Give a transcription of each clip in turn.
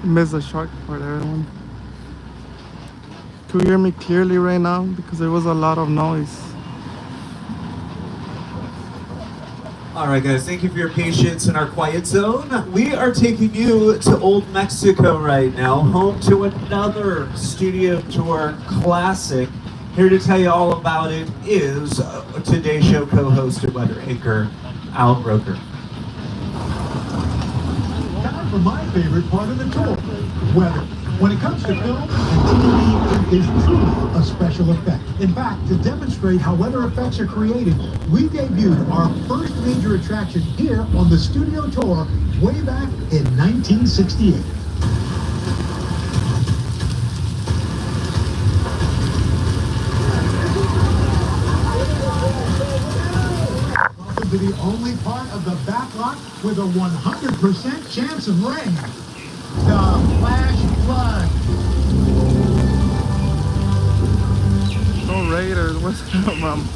Missed the shark part, everyone. Can you hear me clearly right now? Because there was a lot of noise. All right, guys, thank you for your patience in our quiet zone. We are taking you to Old Mexico right now, home to another studio tour classic. Here to tell you all about it is today's show co-host and weather anchor, Al Roker. Time for my favorite part of the tour, weather. When it comes to film and TV, it is truly a special effect. In fact, to demonstrate how weather effects are created, we debuted our first major attraction here on the studio tour way back in 1968. Welcome to the only part of the back lot with a 100% chance of rain. The flash flood. No Raiders, what's up, mom?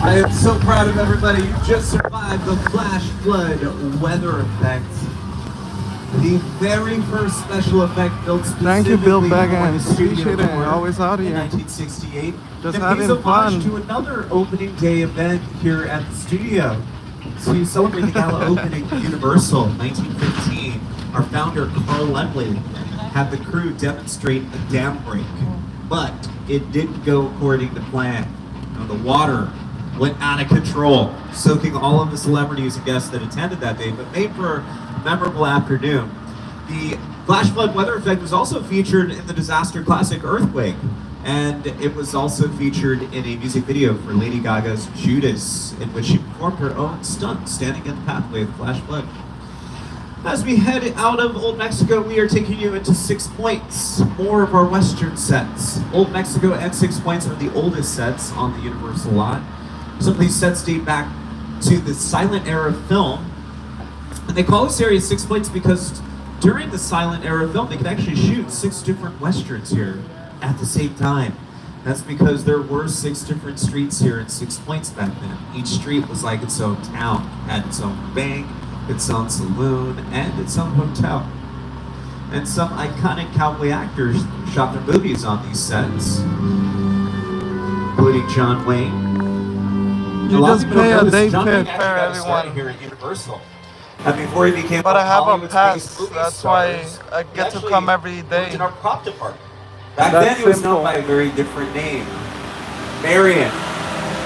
I am so proud of everybody. You just survived the flash flood weather effect. The very first special effect built specifically Thank you, Bill for Baggins. the studio Appreciate it. tour Always out in here. 1968. Just It having pays homage fun. to another opening day event here at the studio. To celebrate the gala opening of Universal 1915, our founder Carl Lemley had the crew demonstrate a dam break, but it didn't go according to plan. You know, the water went out of control, soaking all of the celebrities and guests that attended that day, but made for a memorable afternoon. The flash flood weather effect was also featured in the disaster classic Earthquake, and it was also featured in a music video for Lady Gaga's Judas, in which she performed her own stunt standing in the pathway of the flash flood. As we head out of Old Mexico, we are taking you into Six Points, more of our Western sets. Old Mexico and Six Points are the oldest sets on the Universal lot. Some of these sets date back to the silent era film. And they call this area Six Points because during the silent era film, they could actually shoot 6 different Westerns here at the same time. That's because there were 6 different streets here in Six Points back then. Each street was like its own town, had its own bank, its own saloon, and its own hotel. And some iconic cowboy actors shot their movies on these sets, including John Wayne. You just pay a day John fare, Wayne actually got started everyone. here at Universal. And before he became But I have a Hollywood's pass, biggest movie that's why stars, I he get to actually come every worked day. in our prop department. Back That's then, he was simple. known by a very different name, Marion.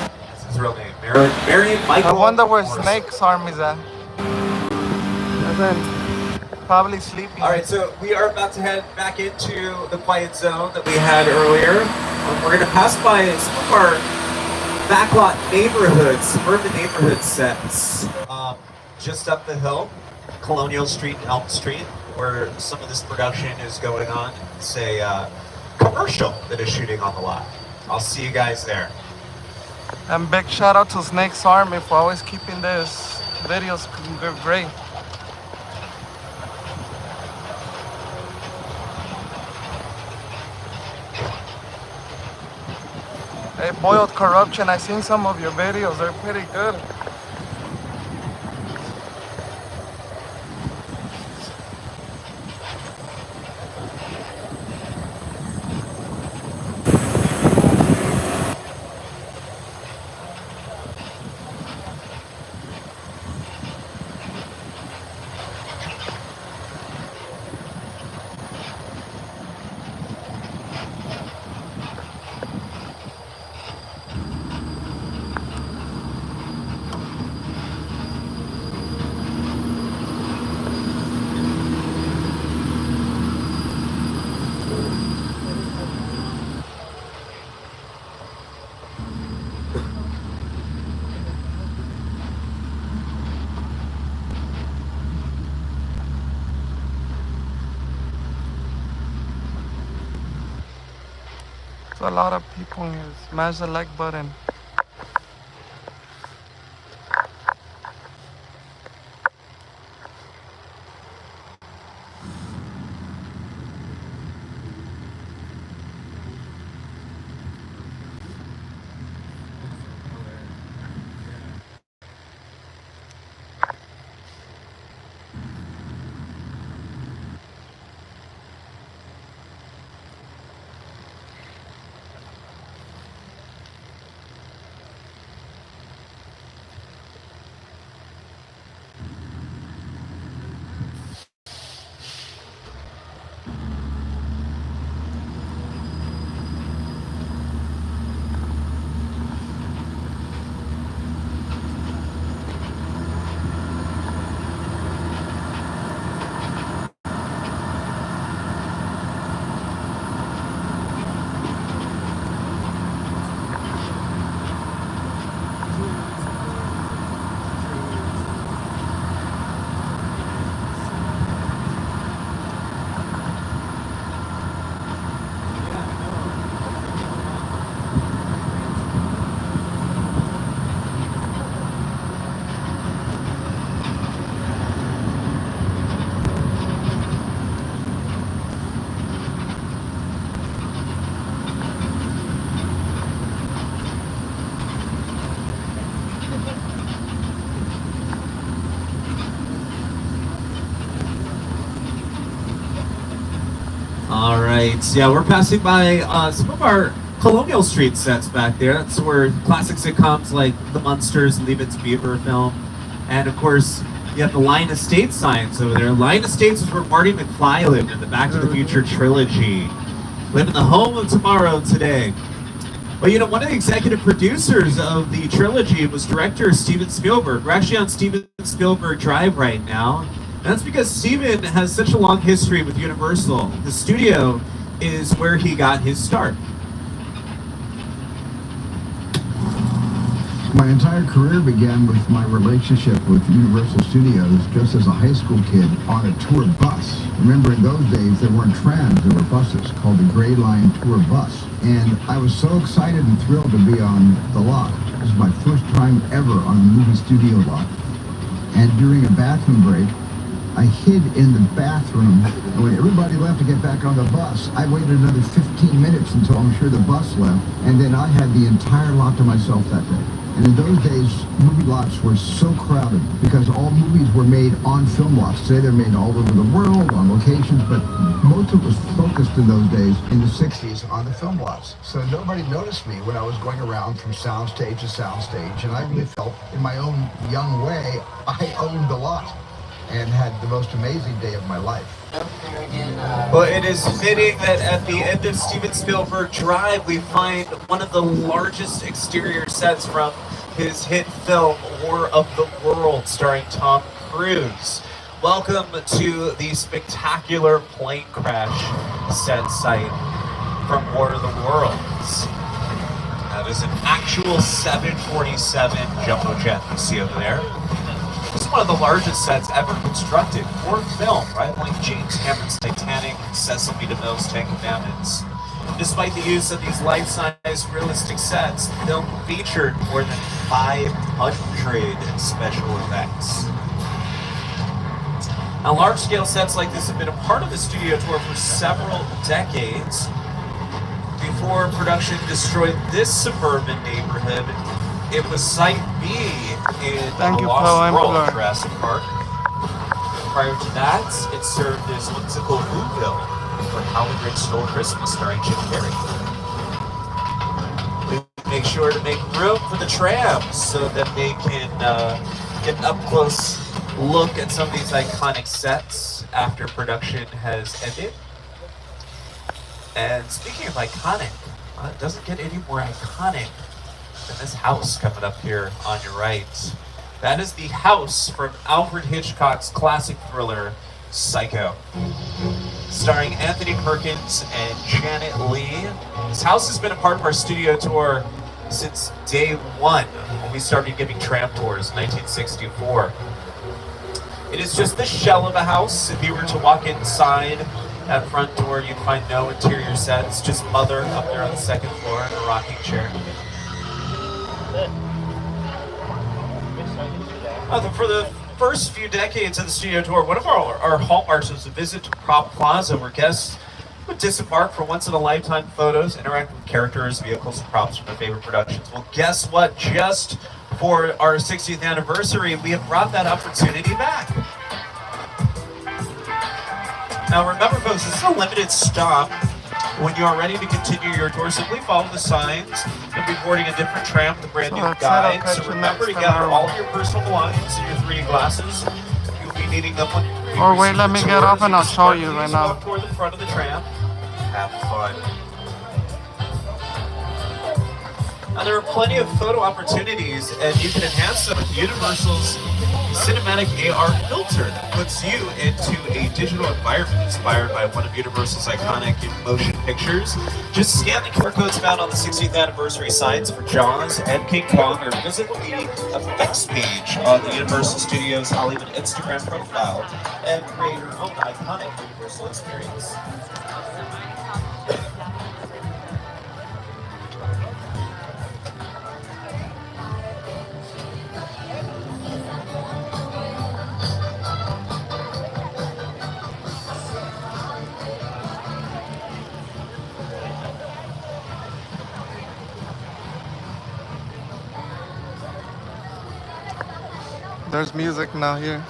That's his real name, Marion Michael. I wonder where Morrison. Snake's army's at. And then probably sleeping. All right, so we are about to head back into the quiet zone that we had earlier. We're going to pass by some of our backlot neighborhood, suburban neighborhood sets just up the hill, Colonial Street and Elm Street, where some of this production is going on. It's a commercial that is shooting on the lot. I'll see you guys there. And big shout out to Snake's Army for always keeping this videos great. Hey, Boiled Corruption, I've seen some of your videos, they're pretty good. There's a lot of people here. Smash the like button. All right, yeah, we're passing by some of our Colonial Street sets back there. That's where classic sitcoms like The Munsters and Leave It to Beaver film. And of course, you have the Lion Estates signs over there. Lion Estates is where Marty McFly lived in the Back to the Future trilogy. Live in the home of tomorrow today. Well, you know, one of the executive producers of the trilogy was director Steven Spielberg. We're actually on Steven Spielberg Drive right now. And that's because Steven has such a long history with Universal. The studio is where he got his start. My entire career began with my relationship with Universal Studios just as a high school kid on a tour bus. Remember, in those days, there weren't trams, there were buses called the Gray Line Tour Bus. And I was so excited and thrilled to be on the lot. It was my first time ever on a movie studio lot. And during a bathroom break, I hid in the bathroom, and when everybody left to get back on the bus, I waited another 15 minutes until I'm sure the bus left, and then I had the entire lot to myself that day. And in those days, movie lots were so crowded because all movies were made on film lots. Today they're made all over the world, on locations, but most of it was focused in those days, in the 60s, on the film lots. So nobody noticed me when I was going around from soundstage to soundstage, and I really felt, in my own young way, I owned the lot and had the most amazing day of my life. Well, it is fitting that at the end of Steven Spielberg Drive, we find one of the largest exterior sets from his hit film War of the Worlds, starring Tom Cruise. Welcome to the spectacular plane crash set site from War of the Worlds. Have That is an actual 747 jumbo jet you see over there. This is one of the largest sets ever constructed for film, rivaling James Cameron's Titanic and Cecil B. DeMille's Ten Commandments. Despite the use of these life-size realistic sets, the film featured more than 500 special effects. Now, large-scale sets like this have been a part of the studio tour for several decades. Before production destroyed this suburban neighborhood, it was Site B in Thank the you, Lost Paul World, Empler. Jurassic Park. Prior to that, it served as whimsical Whoville for How the Grinch Stole Christmas, starring Jim Carrey. We make sure to make room for the trams so that they can get an up-close look at some of these iconic sets after production has ended. And speaking of iconic, it doesn't get any more iconic than this house coming up here on your right. That is the house from Alfred Hitchcock's classic thriller, Psycho. Starring Anthony Perkins and Janet Leigh. This house has been a part of our studio tour since day one, when we started giving tram tours in 1964. It is just the shell of a house. If you were to walk inside that front door, you'd find no interior set. It's just Mother up there on the second floor in a rocking chair. For the first few decades of the studio tour, one of our hallmarks was a visit to Prop Plaza, where guests would disembark for once-in-a-lifetime photos, interact with characters, vehicles, and props from their favorite productions. Well, guess what? Just for our 60th anniversary, we have brought that opportunity back. Now remember, folks, this is a limited stop. When you are ready to continue your tour, simply follow the signs. You'll be boarding a different tram with a brand new guide. So remember to gather all of your personal belongings in your 3 glasses. You'll be needing them when you Or wait, let me get off and I'll show you right now. Walk toward the front of the tram. Have fun. Now, there are plenty of photo opportunities, and you can enhance them with Universal's cinematic AR filter that puts you into a digital environment inspired by one of Universal's iconic motion pictures. Just scan the QR codes found on the 60th anniversary signs for Jaws and King Kong, or visit the effects page on the Universal Studios Hollywood Instagram profile and create your own iconic Universal experience. There's music now here.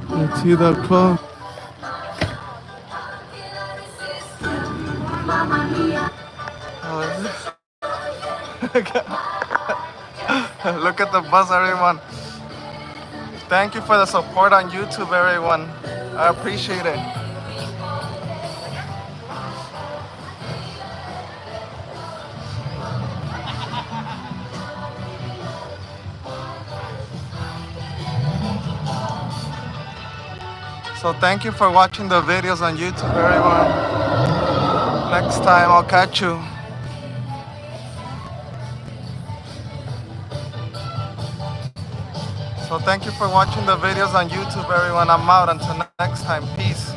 Let's see the club. Look at the bus, everyone. Thank you for the support on YouTube, everyone. I appreciate it. So thank you for watching the videos on YouTube, everyone. Next time I'll catch you. So thank you for watching the videos on YouTube, everyone. I'm out until next time. Peace.